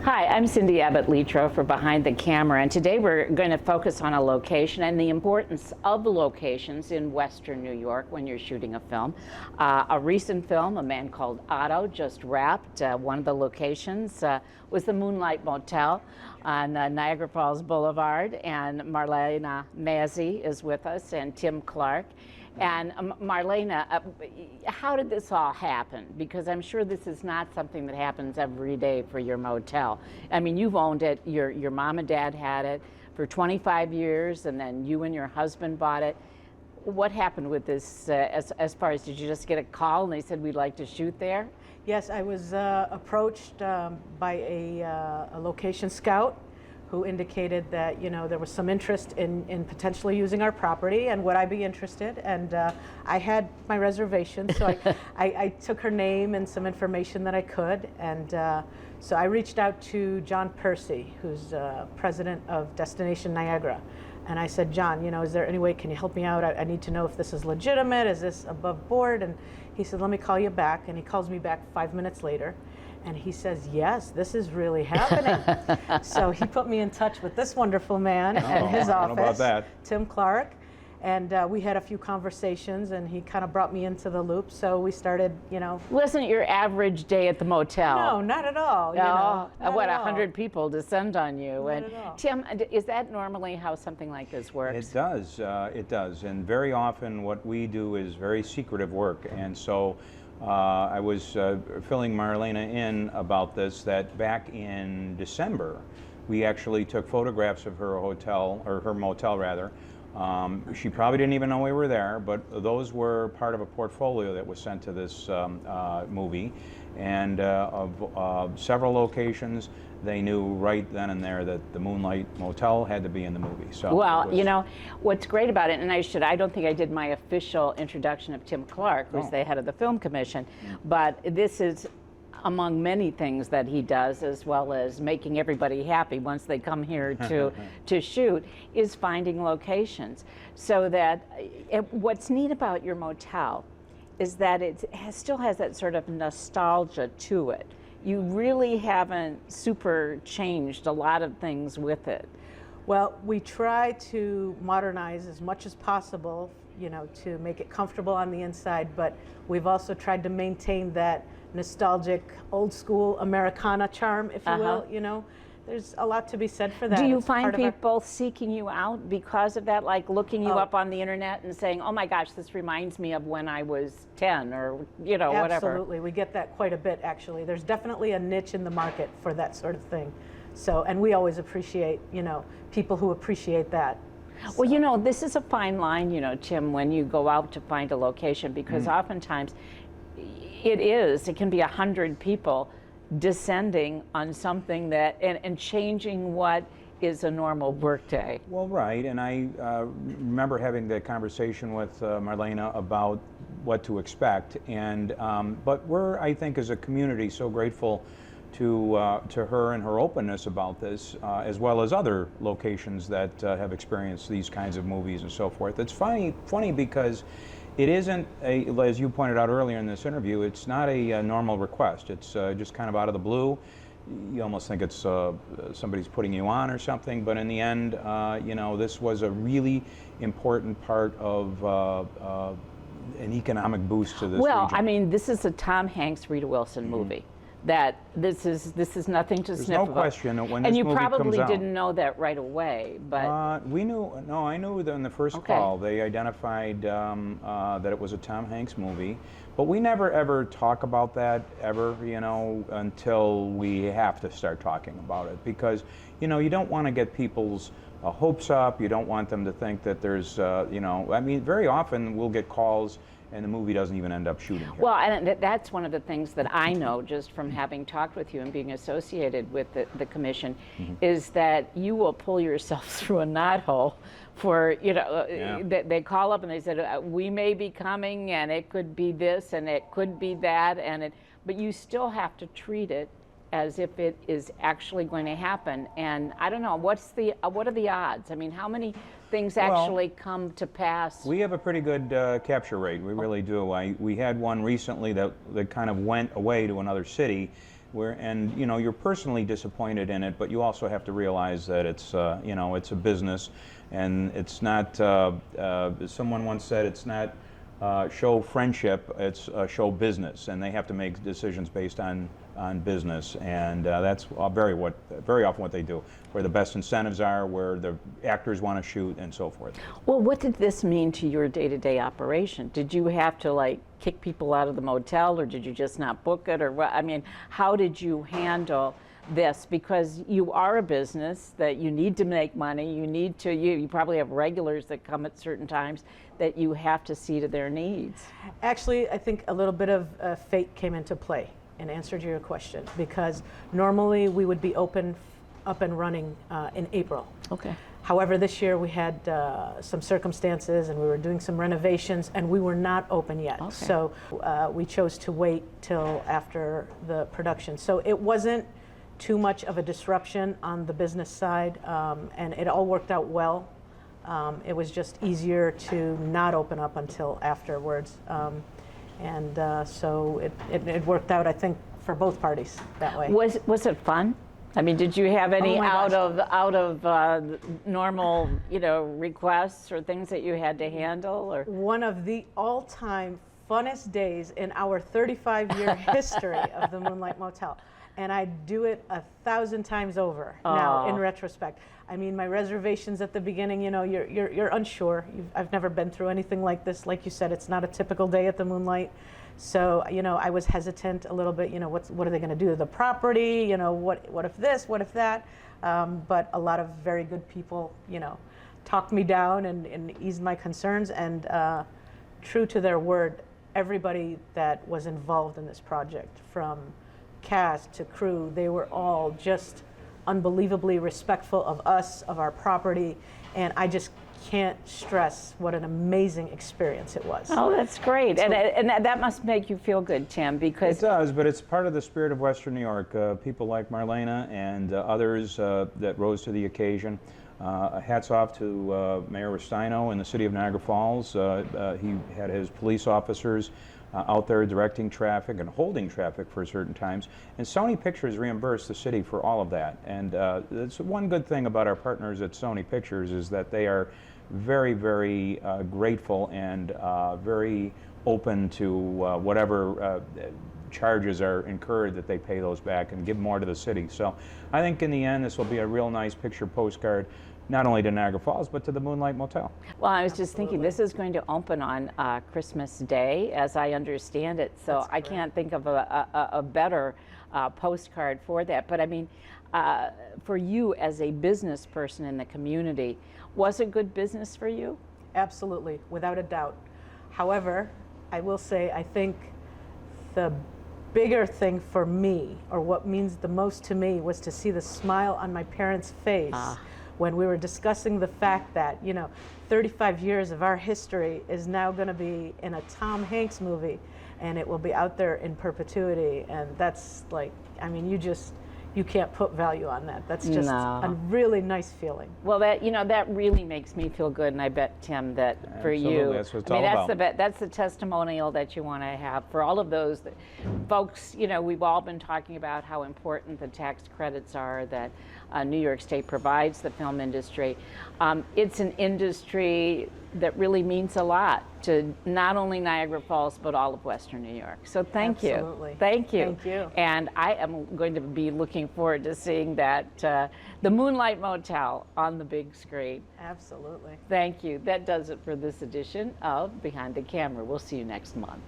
Hi, I'm Cindy Abbott Letro for Behind the Camera, and today we're going to focus on a location and the importance of the locations in Western New York when you're shooting a film. A recent film, A Man Called Otto, just wrapped. One of the locations was the Moonlight Motel on Niagara Falls Boulevard, and Marlana Mazzei is with us, and Tim Clark. And Marlana, how did this all happen? Because I'm sure this is not something that happens every day for your motel. I mean, you've owned it, your mom and dad had it for 25 years, and then you and your husband bought it. What happened with this as far as, did you just get a call and they said, we'd like to shoot there? Yes, I was approached by a location scout who indicated that, you know, there was some interest in potentially using our property, and would I be interested? And I had my reservation, so I took her name and some information that I could, and so I reached out to John Percy, who's president of Destination Niagara, and I said, John, you know, is there any way, can you help me out? I need to know if this is legitimate, is this above board? And he said, let me call you back, and he calls me back 5 minutes later. And he says, yes, this is really happening. So he put me in touch with this wonderful man at his office, Tim Clark. And we had a few conversations, and he kind of brought me into the loop. So we started, you know. Wasn't your average day at the motel? No, not at all. You know, what, 100 people descend on you? Not and at all. Tim, is that normally how something like this works? It does. It does. And very often what we do is very secretive work. And so I was filling Marlana in about this, that back in December, we actually took photographs of her hotel, or her motel rather. She probably didn't even know we were there, but those were part of a portfolio that was sent to this movie. And of several locations, they knew right then and there that the Moonlight Motel had to be in the movie. So well, you know, what's great about it, and I don't think I did my official introduction of Tim Clark, who's the head of the Film Commission, but this is among many things that he does, as well as making everybody happy once they come here to shoot, is finding locations. So that what's neat about your motel is that it still has that sort of nostalgia to it. You really haven't super changed a lot of things with it. Well, we try to modernize as much as possible, you know, to make it comfortable on the inside, but we've also tried to maintain that nostalgic, old school Americana charm, if you will, you know. There's a lot to be said for that. Do you find people seeking you out because of that, like looking you up on the internet and saying, oh my gosh, this reminds me of when I was 10 or, you know, whatever? Absolutely, we get that quite a bit actually. There's definitely a niche in the market for that sort of thing. So, and we always appreciate, you know, people who appreciate that. Well, you know, this is a fine line, you know, Tim, when you go out to find a location, because oftentimes it can be 100 people descending on something that, and changing what is a normal workday. Well, right, and I remember having that conversation with Marlana about what to expect, and but we're, I think, as a community, so grateful to her and her openness about this, as well as other locations that have experienced these kinds of movies and so forth. It's funny because it isn't, as you pointed out earlier in this interview, it's not a normal request. It's just kind of out of the blue. You almost think it's somebody's putting you on or something, but in the end, you know, this was a really important part of an economic boost to this region. I mean, this is a Tom Hanks, Rita Wilson movie. That this is nothing to sniff about. There's no question that when this movie comes out. And you probably didn't know that right away, but... we knew, no, I knew that in the first call. They identified that it was a Tom Hanks movie, but we never ever talk about that ever, you know, until we have to start talking about it, because, you know, you don't want to get people's hopes up. You don't want them to think that there's, you know, I mean, very often we'll get calls and the movie doesn't even end up shooting here. Well, and that's one of the things that I know just from having talked with you and being associated with the commission, is that you will pull yourself through a knothole for, you know, they call up and they said, we may be coming and it could be this and it could be that, but you still have to treat it as if it is actually going to happen. And I don't know, what are the odds? I mean, how many things actually come to pass? We have a pretty good capture rate. We really do. We had one recently that kind of went away to another city. And you know, you're personally disappointed in it, but you also have to realize that it's you know, it's a business, and it's not. Someone once said it's not show friendship, it's show business, and they have to make decisions based on business, and that's very often what they do, where the best incentives are, where the actors want to shoot, and so forth. Well, what did this mean to your day-to-day operation? Did you have to like kick people out of the motel, or did you just not book it, or what? I mean, how did you handle this? Because you are a business that you need to make money. You need to. You probably have regulars that come at certain times that you have to see to their needs. Actually, I think a little bit of fate came into play in answer to your question, because normally we would be up and running in April. Okay. However, this year we had some circumstances, and we were doing some renovations, and we were not open yet. Okay. So we chose to wait till after the production. So it wasn't too much of a disruption on the business side, and it all worked out well. It was just easier to not open up until afterwards. So it worked out, I think, for both parties that way. Was it fun? I mean, did you have any Oh my out gosh. of normal, you know, requests or things that you had to handle? Or One of the all-time funnest days in our 35-year history of the Moonlight Motel. And I do it 1,000 times over now in retrospect. I mean, my reservations at the beginning, you know, you're unsure. I've never been through anything like this. Like you said, it's not a typical day at the Moonlight. So, you know, I was hesitant a little bit, you know, what are they going to do to the property? You know, what if this, what if that? But a lot of very good people, you know, talked me down and eased my concerns. And true to their word, everybody that was involved in this project, from cast to crew, they were all just unbelievably respectful of us, of our property, and I just can't stress what an amazing experience it was. oh, that's great, and that must make you feel good, Tim, because It does, but it's part of the spirit of Western New York. People like Marlana and others that rose to the occasion. Hats off to Mayor Rustino in the city of Niagara Falls. He had his police officers out there directing traffic and holding traffic for certain times. And Sony Pictures reimbursed the city for all of that. And it's one good thing about our partners at Sony Pictures is that they are very, very grateful and very open to whatever charges are incurred, that they pay those back and give more to the city. So I think in the end this will be a real nice picture postcard, not only to Niagara Falls, but to the Moonlight Motel. well, I was just thinking this is going to open on Christmas Day, as I understand it. So I can't think of a better postcard for that. But I mean, for you as a business person in the community, was it good business for you? Absolutely, without a doubt. However, I will say, I think the bigger thing for me, or what means the most to me, was to see the smile on my parents' face when we were discussing the fact that, you know, 35 years of our history is now going to be in a Tom Hanks movie, and it will be out there in perpetuity. And that's like, I mean, you can't put value on that. That's just a really nice feeling. Well, that, you know, that really makes me feel good, and I bet, Tim, that for Absolutely, you, that's what it's I mean, all about. that's the testimonial that you want to have for all of those folks. You know, we've all been talking about how important the tax credits are that New York State provides the film industry. It's an industry that really means a lot to not only Niagara Falls, but all of Western New York. So thank Absolutely. you. Thank you. Thank you. And I am going to be looking forward to seeing that, the Moonlight Motel on the big screen. Absolutely. Thank you. That does it for this edition of Behind the Camera. We'll see you next month.